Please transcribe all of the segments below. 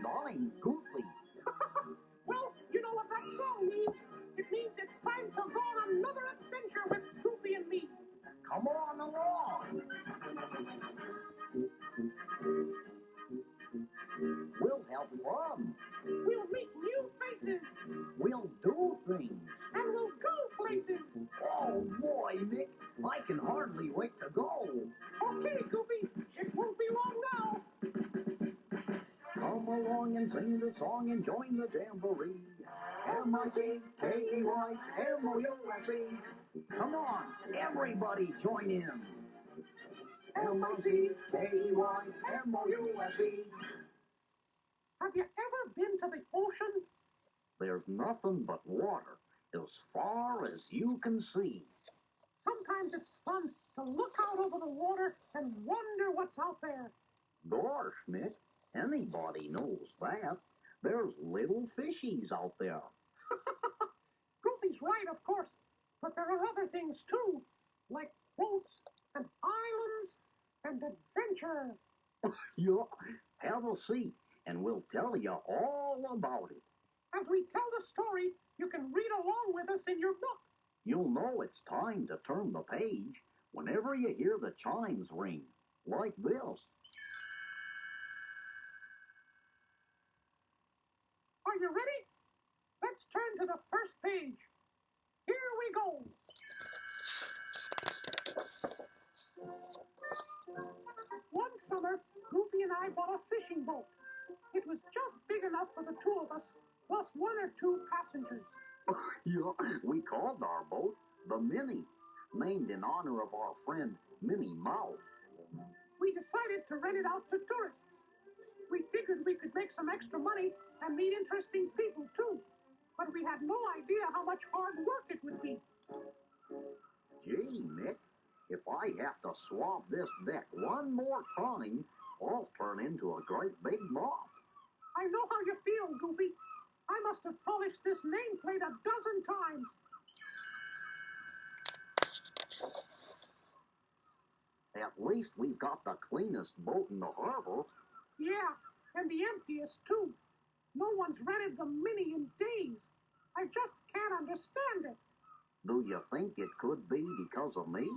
I'm Goofy. Well, you know what that song means. It means it's time to go on another adventure with Goofy and me. Come on along. We'll have fun. We'll meet new faces. We'll do things. And we'll go places. Oh boy, Nick, I can hardly wait to go. Okay, Goofy, it won't be long now. Come along and sing the song and join the jamboree. M-I-C-K-E-Y, M-O-U-S-E. Come on, everybody join in. M-I-C-K-E-Y, M-O-U-S-E. Have you ever been to the ocean? There's nothing but water as far as you can see. Sometimes it's fun to look out over the water and wonder what's out there. Gosh, Nick, anybody knows that. There's little fishies out there. Goofy's right, of course. But there are other things, too, like boats and islands and adventure. Yeah, have a seat, and we'll tell you all about it. As we tell the story, you can read along with us in your book. You'll know it's time to turn the page whenever you hear the chimes ring, like this. Are you ready? Let's turn to the first page. Here we go. One summer, Goofy and I bought a fishing boat. It was just big enough for the two of us, plus one or two passengers. Yeah, we called our boat the Minnie, named in honor of our friend Minnie Mouse. We decided to rent it out to tourists. We figured we could make some extra money and meet interesting people, too. But we had no idea how much hard work it would be. Gee, Nick, if I have to swab this deck one more time, I'll turn into a great big moth. I know how you feel, Goofy. I must have polished this nameplate 12 times. At least we've got the cleanest boat in the harbor. Yeah, and the emptiest, too. No one's rented the Minnie in days. I just can't understand it. Do you think it could be because of me?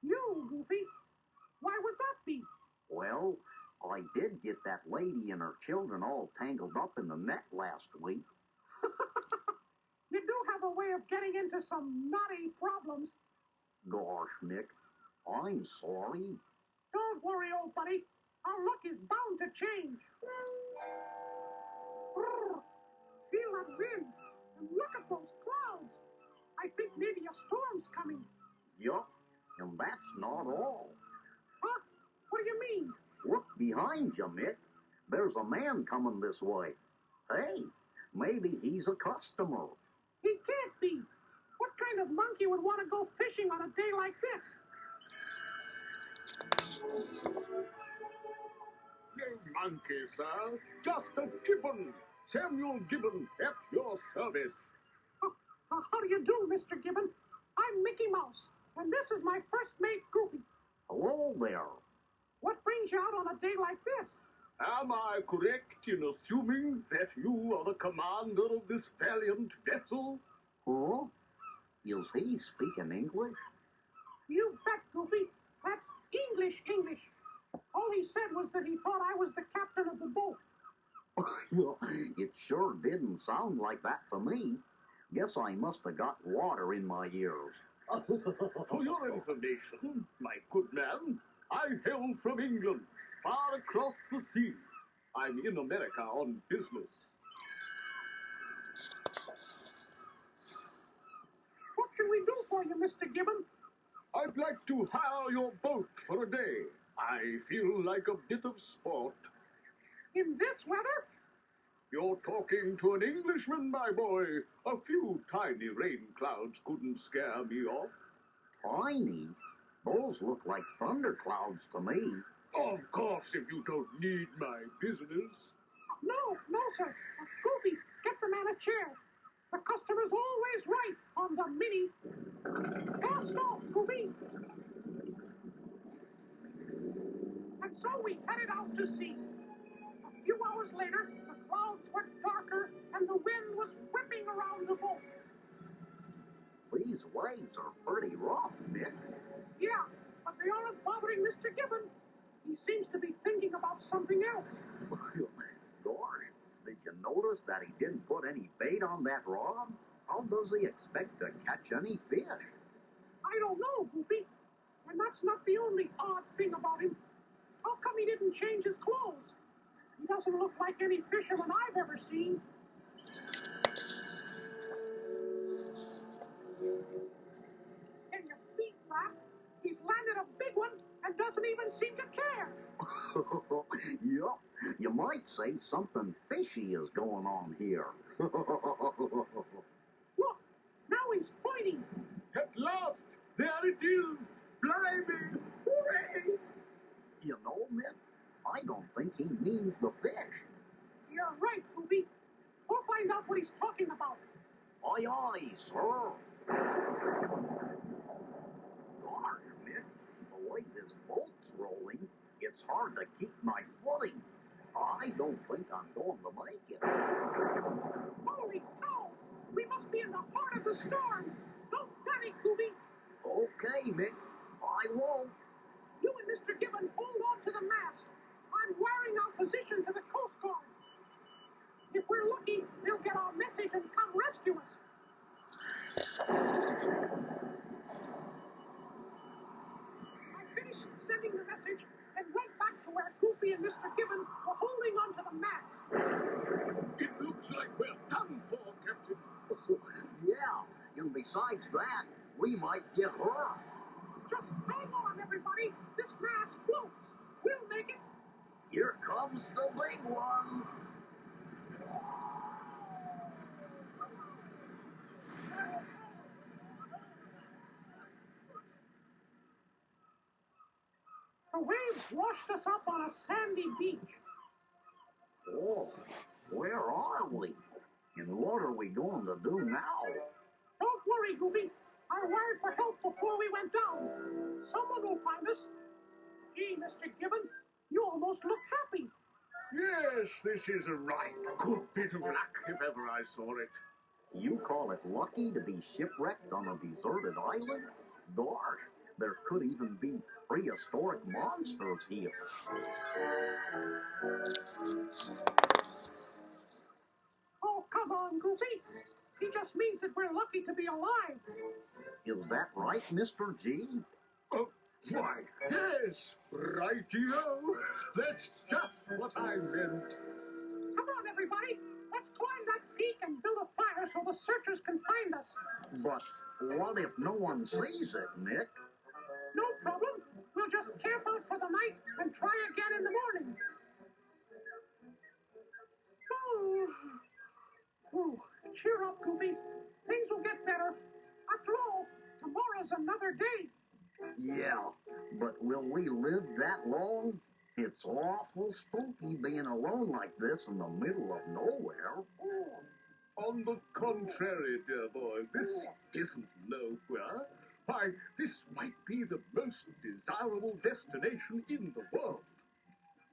You, Goofy? Why would that be? Well, I did get that lady and her children all tangled up in the net last week. You do have a way of getting into some knotty problems. Gosh, Nick, I'm sorry. Don't worry, old buddy. Our luck is bound to change. Brrr. Feel that wind and look at those clouds. I think maybe a storm's coming. Yup, and that's not all. Huh? What do you mean? Look behind you, Mick. There's a man coming this way. Hey, maybe he's a customer. He can't be. What kind of monkey would want to go fishing on a day like this? No monkey, sir. Just a gibbon. Samuel Gibbon at your service. How do you do, Mr. Gibbon? I'm Mickey Mouse, and this is my first mate, Goofy. Hello there. What brings you out on a day like this? Am I correct in assuming that you are the commander of this valiant vessel? Huh? Is he speaking English? You bet, Goofy. That's English. All he said was that he thought I was the captain of the boat. It sure didn't sound like that to me. Guess I must have got water in my ears. For your information, my good man, I hail from England, far across the sea. I'm in America on business. What can we do for you, Mr. Gibbon? I'd like to hire your boat for a day. I feel like a bit of sport. In this weather? You're talking to an Englishman, my boy. A few tiny rain clouds couldn't scare me off. Tiny? Those look like thunderclouds to me. Of course, if you don't need my business. No, sir. Goofy, get the man a chair. The customer's always right on the Minnie. Cast off, Goofy. And so we headed out to sea. A few hours later, the waves are pretty rough, Nick. Yeah, but they aren't bothering Mr. Gibbon. He seems to be thinking about something else. Gosh, did you notice that he didn't put any bait on that rod? How does he expect to catch any fish? I don't know, Goofy. And that's not the only odd thing about him. How come he didn't change his clothes? He doesn't look like any fisherman I've ever seen. Can you beat that? He's landed a big one and doesn't even seem to care. Yup, you might say something fishy is going on here. Look, now he's pointing. At last, there it is! Blimey! Hooray! You know, Mick, I don't think he means the fish. You're right, Goofy. We'll find out what he's talking about. Aye, aye, sir. Gosh, Mick, the way this boat's rolling, it's hard to keep my footing. I don't think I'm going to make it. Holy cow! We must be in the heart of the storm. Don't panic, Goofy. Okay, Mick, I won't. You and Mr. Gibbon hold on to the mast. I'm wiring our position to the Coast Guard. If we're lucky, they'll get our message and come rescue us. I finished sending the message and went back to where Goofy and Mr. Gibbon were holding onto the mast. It looks like we're done for, Captain. Yeah, and besides that, we might get hurt. Just hang on, everybody. This mast floats. We'll make it. Here comes the big one. The waves washed us up on a sandy beach. Oh, where are we? And what are we going to do now? Don't worry, Goofy. I wired for help before we went down. Someone will find us. Gee, Mr. Gibbon, you almost look happy. Yes, this is a right good bit of luck if ever I saw it. You call it lucky to be shipwrecked on a deserted island? Gosh, there could even be prehistoric monsters here. Oh, come on, Goofy. He just means that we're lucky to be alive. Is that right, Mr. G? Oh, why, yes, righty-o. That's just what I meant. Come on, everybody. Let's climb that peak and build a fire so the searchers can find us. But what if no one sees it, Nick? No problem. We'll just camp out for the night and try again in the morning. Oh, cheer up, Goofy. Things will get better. After all, tomorrow's another day. Yeah, but will we live that long? It's awful spooky being alone like this in the middle of nowhere. On the contrary, dear boy, this isn't nowhere. Why, this might be the most desirable destination in the world.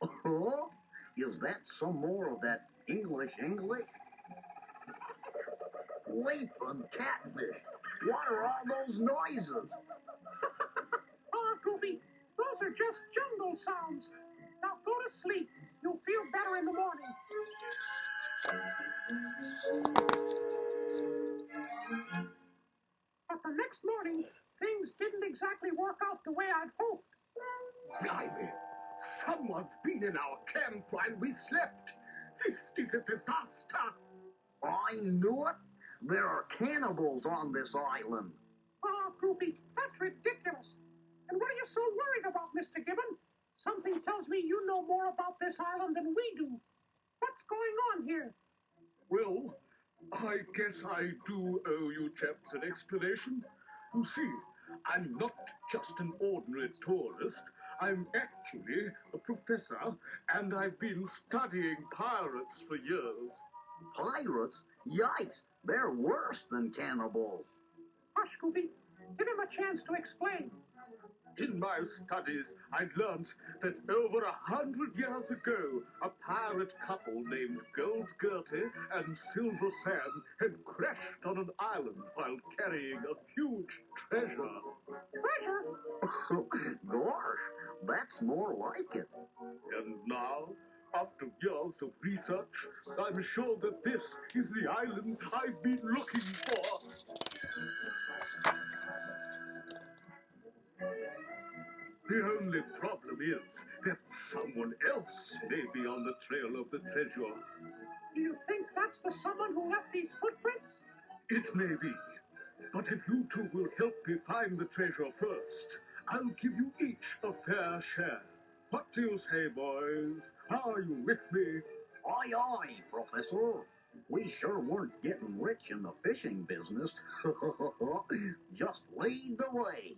Huh? Is that some more of that English? Leaping catfish. What are all those noises? Oh, Goofy, those are just jungle sounds. Now go to sleep. You'll feel better in the morning. But the next morning, things didn't exactly work out the way I'd hoped. Blimey, someone's been in our camp while we slept. This is a disaster. I knew it. There are cannibals on this island. Oh, Goofy, that's ridiculous. And what are you so worried about, Mr. Gibbon? Something tells me you know more about this island than we do. What's going on here? Well, I guess I do owe you chaps an explanation. You see, I'm not just an ordinary tourist. I'm actually a professor, and I've been studying pirates for years. Pirates? Yikes! They're worse than cannibals. Hush, Goofy. Give him a chance to explain. In my studies, I learned that over 100 years ago, a pirate couple named Gold Gertie and Silver Sam had crashed on an island while carrying a huge treasure. Treasure? Gosh, that's more like it. And now, after years of research, I'm sure that this is the island I've been looking for. The only problem is that someone else may be on the trail of the treasure. Do you think that's the someone who left these footprints? It may be. But if you two will help me find the treasure first, I'll give you each a fair share. What do you say, boys? Are you with me? Aye, aye, Professor. We sure weren't getting rich in the fishing business. Just lead the way.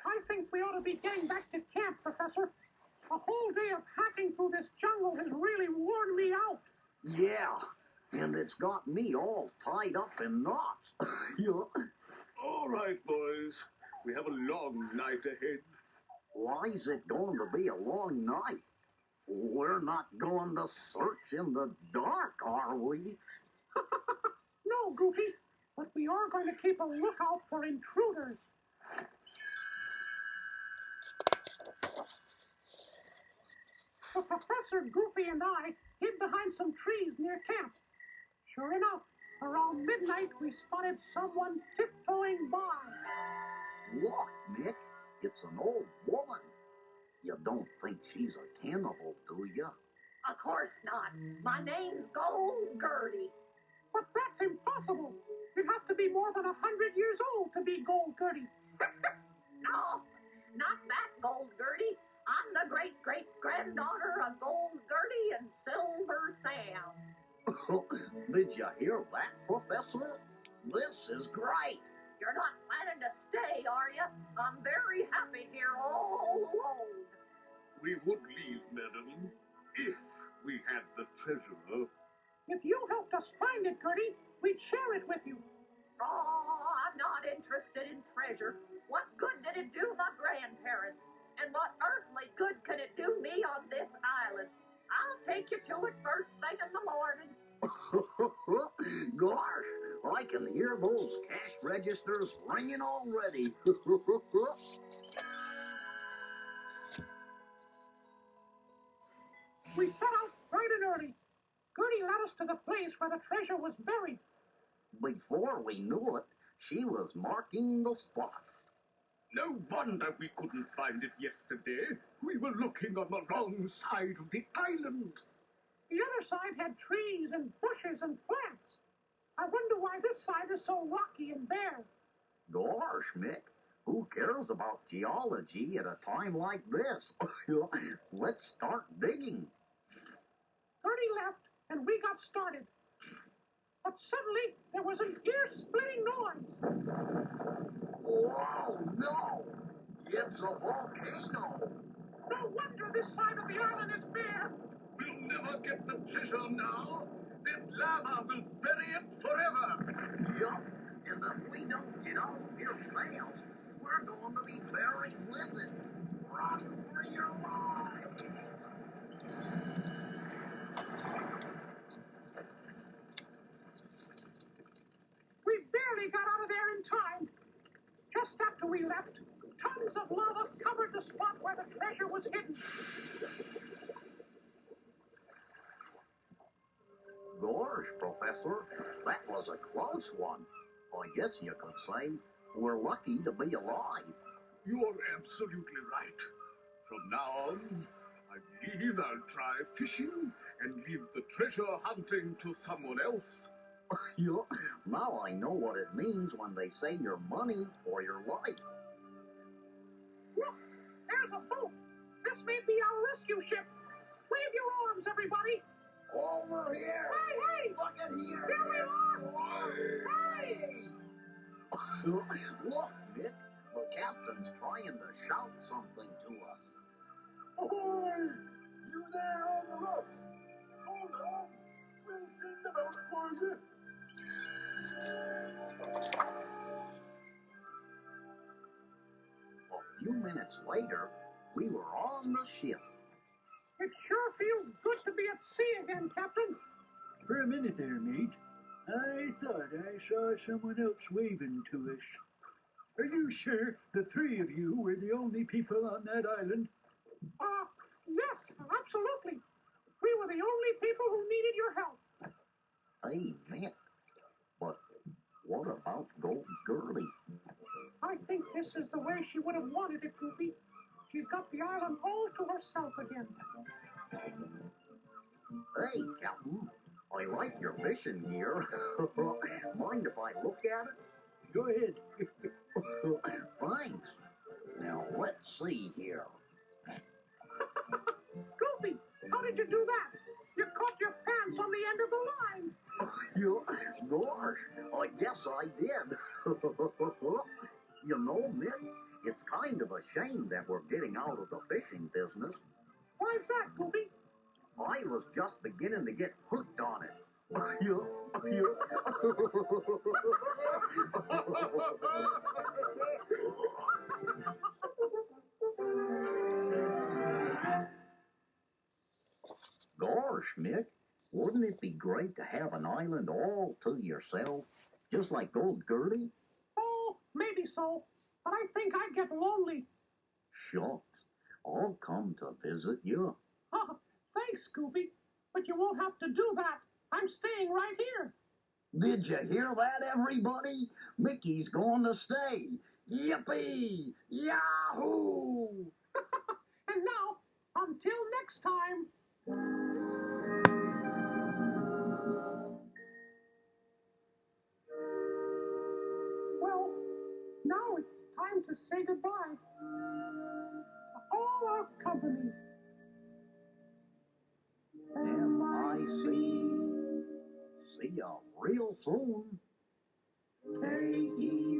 I think we ought to be getting back to camp, Professor. A whole day of hacking through this jungle has really worn me out. Yeah, and it's got me all tied up in knots. All right, boys. We have a long night ahead. Why is it going to be a long night? We're not going to search in the dark, are we? No, Goofy, but we are going to keep a lookout for intruders. So Professor Goofy and I hid behind some trees near camp. Sure enough, around midnight we spotted someone tiptoeing by. Look, Nick, it's an old woman. You don't think she's a cannibal, do you? Of course not. My name's Gold Gertie. But that's impossible. You'd have to be more than 100 years old to be Gold Gertie. No, not that Gold Gertie. I'm the great-great-granddaughter of Gold Gertie and Silver Sam. Did you hear that, Professor? This is great. You're not planning to stay, are you? I'm very happy here all alone. We would leave, madam, if we had the treasure. If you helped us find it, Gertie, we'd share it with you. Oh, I'm not interested in treasure. What good did it do my grandparents? And what earthly good could it do me on this island? I'll take you to it first thing in the morning. Gosh, I can hear those cash registers ringing already. We set out bright and early. Gertie led us to the place where the treasure was buried. Before we knew it, she was marking the spot. No wonder we couldn't find it yesterday. We were looking on the wrong side of the island. The other side had trees and bushes and plants. I wonder why this side is so rocky and bare. Gosh, Mick, who cares about geology at a time like this? Let's start digging. Gertie left, and we got started. But suddenly, there was an ear-splitting noise. Oh, no! It's a volcano! No wonder this side of the island is bare. We'll never get the treasure now. That lava will bury it forever. Yup, and if we don't get out here fast, we're going to be buried with it. Run for your life! We barely got out of there in time. Just after we left, tons of lava covered the spot where the treasure was hidden. Gosh, Professor, that was a close one. I guess you could say we're lucky to be alive. You're absolutely right. From now on, I believe I'll try fishing and leave the treasure hunting to someone else. Yeah, now I know what it means when they say your money or your life. Look, there's a boat. This may be our rescue ship. Wave your arms, everybody. Over here! Hey, hey! Look at here! Here we are! Hey! Look, Nick, the captain's trying to shout something to us. Ahoy! You there on the roof? Hold on. We'll send the boat for you. minutes later, we were on the ship. It sure feels good to be at sea again, Captain. For a minute there, mate. I thought I saw someone else waving to us. Are you sure the three of you were the only people on that island? Yes, absolutely. We were the only people who needed your help. Hey, Mick, but what about Gold Girlie? I think this is the way she would have wanted it, Goofy. She's got the island all to herself again. Hey, Captain, I like your fishing gear. Mind if I look at it? Go ahead. Thanks. Now, let's see here. Goofy, how did you do that? You caught your pants on the end of the line. Gosh, I guess I did. You know, Mick, it's kind of a shame that we're getting out of the fishing business. Why's that, Goofy? I was just beginning to get hooked on it. Gosh, Mick, wouldn't it be great to have an island all to yourself, just like Old Gertie? Oh, maybe so. But I think I'd get lonely. Shucks, I'll come to visit you. Thanks, Goofy. But you won't have to do that. I'm staying right here. Did you hear that, everybody? Mickey's going to stay. Yippee! Yahoo! And now, until next time. Well, now it's time to say goodbye. All our company. M-I-C. See ya real soon. K-E